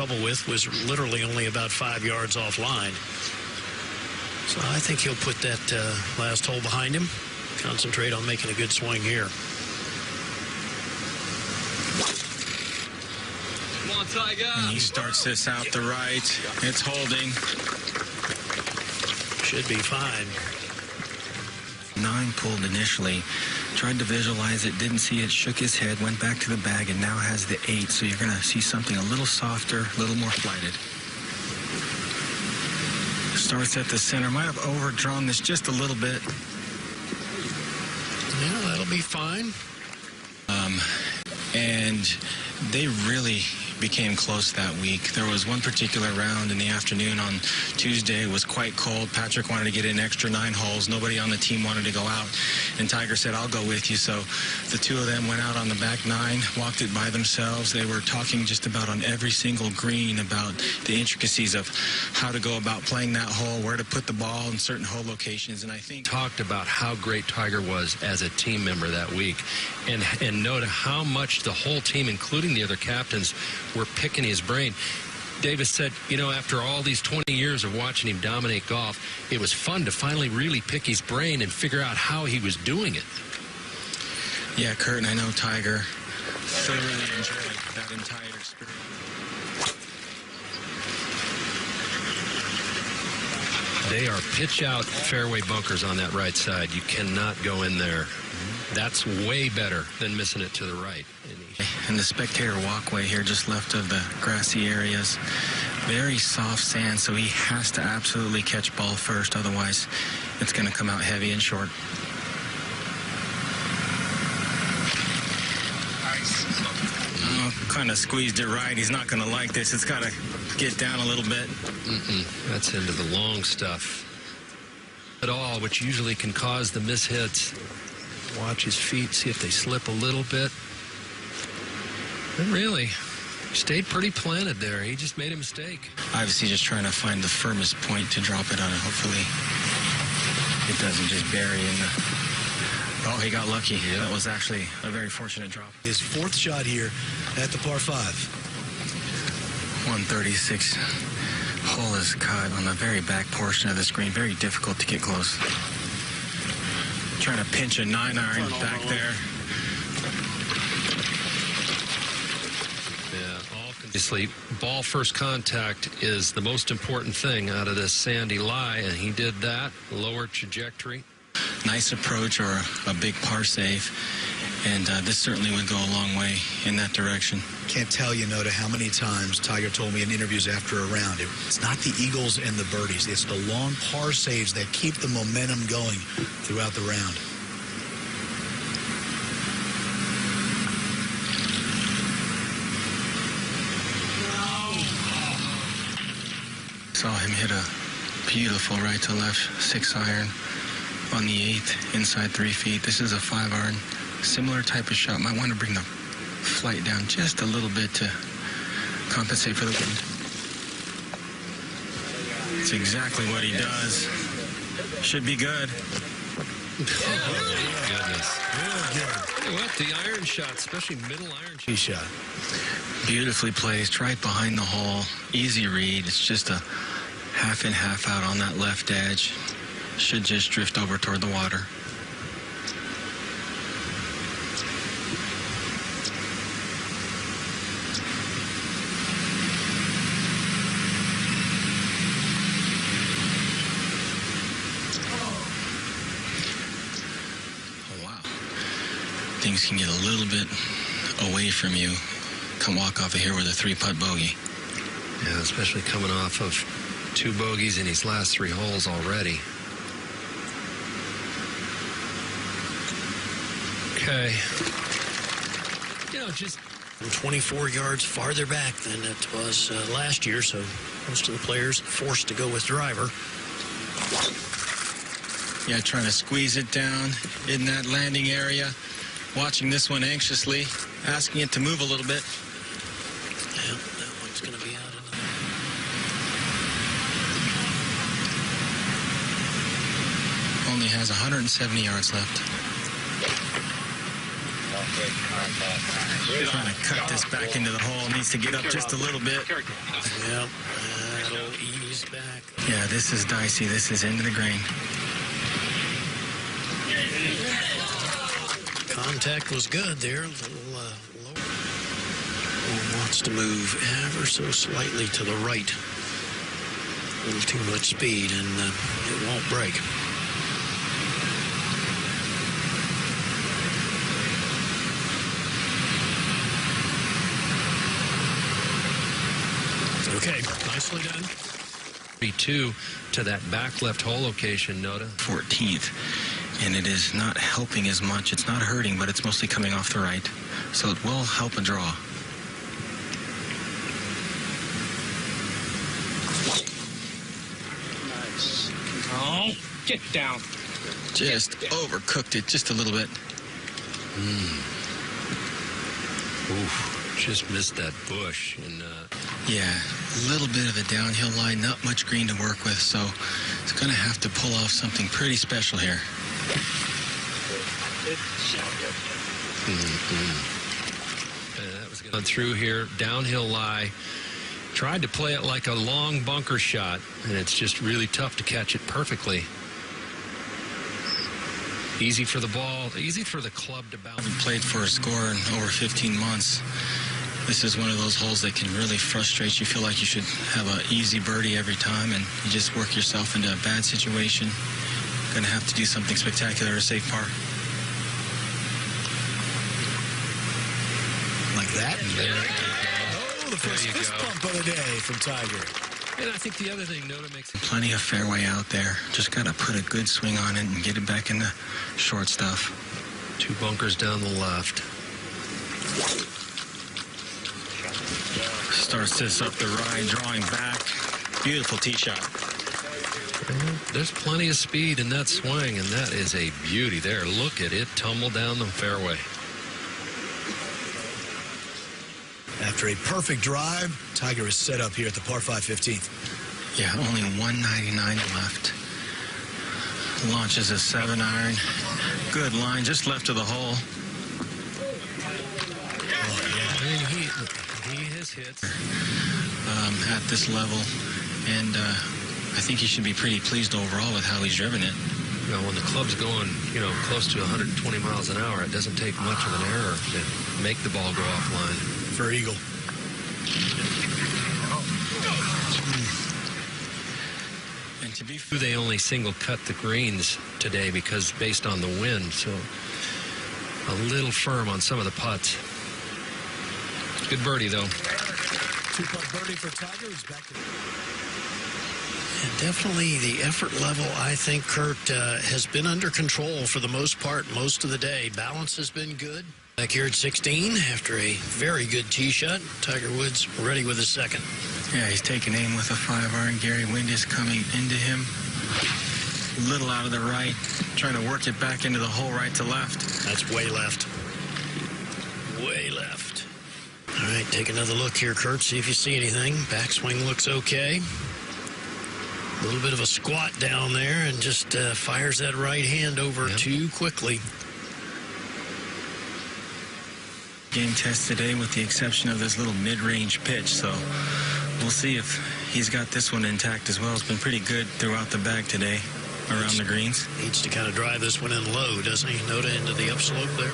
trouble with was literally only about 5 yards offline. So I think he'll put that last hole behind him, concentrate on making a good swing here. Come on, Tiger. And he starts this out the right. It's holding. Should be fine. 9 pulled initially. Tried to visualize it, didn't see it, shook his head, went back to the bag, and now has the 8. So you're going to see something a little softer, a little more flighted. Starts at the center. Might have overdrawn this just a little bit. Yeah, that'll be fine. And they really became close that week. There was one particular round in the afternoon on Tuesday. It was quite cold. Patrick wanted to get in extra 9 holes. Nobody on the team wanted to go out. And Tiger said, I'll go with you. So the two of them went out on the back 9, walked it by themselves. They were talking just about on every single green about the intricacies of how to go about playing that hole, where to put the ball in certain hole locations. And I think talked about how great Tiger was as a team member that week, and noted how much the whole team, including the other captains, were picking his brain. Davis said, you know, after all these 20 years of watching him dominate golf, it was fun to finally really pick his brain and figure out how he was doing it. Yeah, Kurt, and I know Tiger thoroughly enjoyed that entire experience. They are pitch-out fairway bunkers on that right side. You cannot go in there. That's way better than missing it to the right. And the spectator walkway here just left of the grassy areas. Very soft sand, so he has to absolutely catch ball first. Otherwise, it's going to come out heavy and short. Kind of squeezed it right. He's not going to like this. It's got to get down a little bit. That's into the long stuff. At all, which usually can cause the mishits. Watch his feet, see if they slip a little bit. But really, stayed pretty planted there. He just made a mistake. Obviously just trying to find the firmest point to drop it on, and hopefully it doesn't just bury in the... Oh, he got lucky. Yeah. That was actually a very fortunate drop. His 4th shot here at the par 5. 136 hole is cut on the very back portion of the screen. Very difficult to get close. Trying to pinch a 9-iron back there. Obviously, ball first contact is the most important thing out of this sandy lie, and he did that. Lower trajectory. Nice approach, or a big par save, and this certainly would go a long way in that direction. Can't tell you, Noda, how many times Tiger told me in interviews after a round, it's not the eagles and the birdies, it's the long par saves that keep the momentum going throughout the round. Saw him hit a beautiful right to left 6-iron on the 8th, inside 3 feet. This is a 5-iron. Similar type of shot. Might want to bring the flight down just a little bit to compensate for the wind. It's exactly what he does. Should be good. Oh, goodness. Tell you what, the iron shot, especially middle iron shot. Beautifully placed, right behind the hole. Easy read. It's just a half in, half out on that left edge. Should just drift over toward the water. Oh, wow. Things can get a little bit away from you. Come walk off of here with a 3-putt bogey. Yeah, especially coming off of 2 bogeys in his last 3 holes already. Okay. You know, just 24 yards farther back than it was last year, so most of the players forced to go with driver. Yeah, trying to squeeze it down in that landing area. Watching this one anxiously, asking it to move a little bit. Yeah, that one's going to be out of Only has 170 yards left. Trying to cut this back into the hole. Needs to get up just a little bit. Yep, that'll ease back. Yeah, this is dicey. This is into the grain. Contact was good there. A little lower. Wants to move ever so slightly to the right. A little too much speed, and it won't break. Okay, nicely done. 32 to that back left hole location, Noda. 14th. And it is not helping as much. It's not hurting, but it's mostly coming off the right. So it will help a draw. Nice. Oh, get down. Just overcooked it just a little bit. Oof, just missed that bush. And Yeah, a little bit of a downhill line, not much green to work with, so it's going to have to pull off something pretty special here. that was going through here, downhill lie. Tried to play it like a long bunker shot, and it's just really tough to catch it perfectly. Easy for the ball, easy for the club to bounce. Haven't played for a score in over 15 months. This is one of those holes that can really frustrate you. Feel like you should have an easy birdie every time, and you just work yourself into a bad situation. Going to have to do something spectacular to save par. Like that. Oh, the first fist bump of the day from Tiger. And I think the other thing Noda makes Plenty of fairway out there. Just got to put a good swing on it and get it back in the short stuff. 2 bunkers down the left. Starts this up the right, drawing back. Beautiful tee shot. There's plenty of speed in that swing, and that is a beauty there. Look at it tumble down the fairway. After a perfect drive, Tiger is set up here at the par 5 15th. Yeah, only 199 left. Launches a 7-iron. Good line, just left of the hole. I mean, he has hits. At this level, and I think he should be pretty pleased overall with how he's driven it. You know, when the club's going, close to 120 miles an hour, it doesn't take much of an error to make the ball go offline. For Eagle. And to be They only single cut the greens today because based on the wind, so a little firm on some of the putts. Good birdie, though. 2-putt birdie for Tiger. He's back to... And definitely the effort level, I think, Kurt, has been under control for the most part most of the day. Balance has been good. Back here at 16, after a very good tee shot, Tiger Woods ready with his second. Yeah, he's taking aim with a 5-iron. Gary Wind is coming into him. Little out of the right, trying to work it back into the hole right to left. That's way left. Way left. All right, take another look here, Kurt, see if you see anything. Backswing looks okay. A little bit of a squat down there and just fires that right hand over too quickly. Game test today with the exception of this little mid-range pitch, so we'll see if he's got this one intact as well. It's been pretty good throughout the bag today around the greens. Needs to kind of drive this one in low, doesn't he? Noda into the upslope there.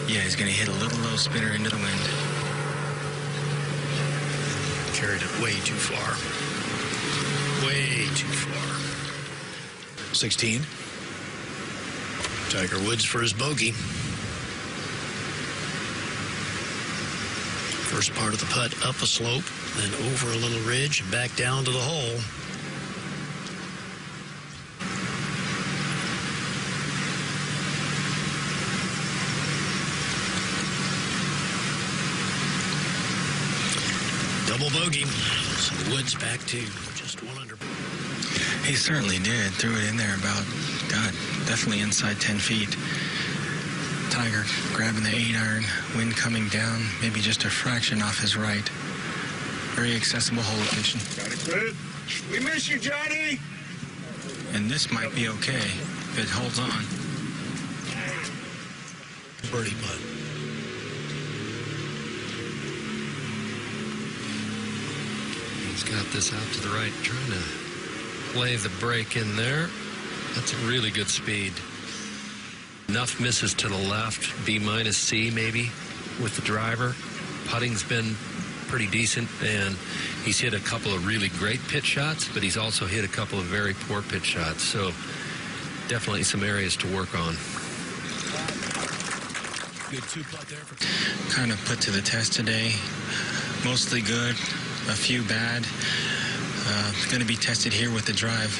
Yeah, he's going to hit a little low spinner into the wind. Carried it way too far. Way too far. 16. Tiger Woods for his bogey. First part of the putt up a slope, then over a little ridge and back down to the hole. Double bogey. So Woods back to just 1 under. He certainly did. Threw it in there about, definitely inside 10 feet. Tiger grabbing the 8-iron, wind coming down, maybe just a fraction off his right. Very accessible hole location. We miss you, Johnny. And this might be okay if it holds on. Birdie putt. He's got this out to the right, trying to play the break in there. That's a really good speed. Enough misses to the left, B minus C maybe with the driver. Putting's been pretty decent, and he's hit a couple of really great pitch shots, but he's also hit a couple of very poor pitch shots. So definitely some areas to work on. Good two-putt there. Kind of put to the test today. Mostly good, a few bad. Going to be tested here with the drive.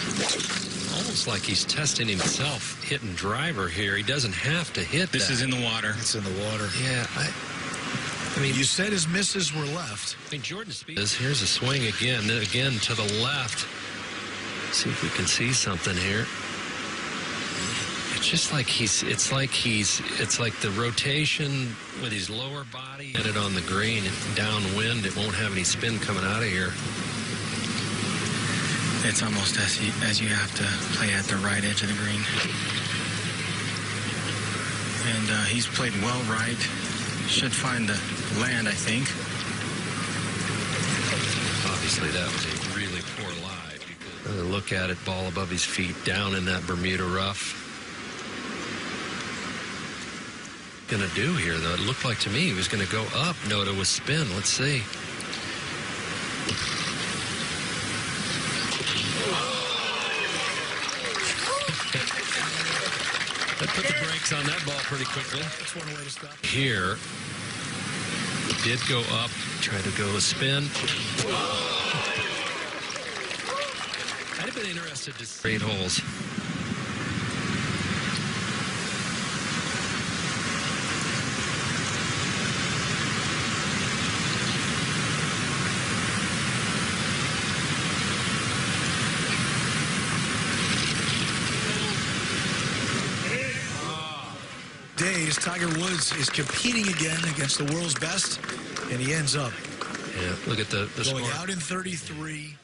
Almost like he's testing himself hitting driver here. He doesn't have to hit This that. is in the water. It's in the water. Yeah, I mean, You said his misses were left. I mean, Jordan Spieth. Here's a swing again to the left. See if we can see something here. It's just like it's like the rotation with his lower body. Get it on the green, downwind. It won't have any spin coming out of here. It's almost as you have to play at the right edge of the green. And he's played well right. Should find the land, I think. Obviously, that was a really poor lie. Another look at it, ball above his feet, down in that Bermuda rough. Going to do here, though? It looked like to me he was going to go up. Noda with spin. Let's see. That put the brakes on that ball pretty quickly. That's one way to stop. Here, did go up, tried to go a spin. I'd have been interested to see 8 holes. Days, Tiger Woods is competing again against the world's best, and he ends up Yeah, look at the going score. out in 33.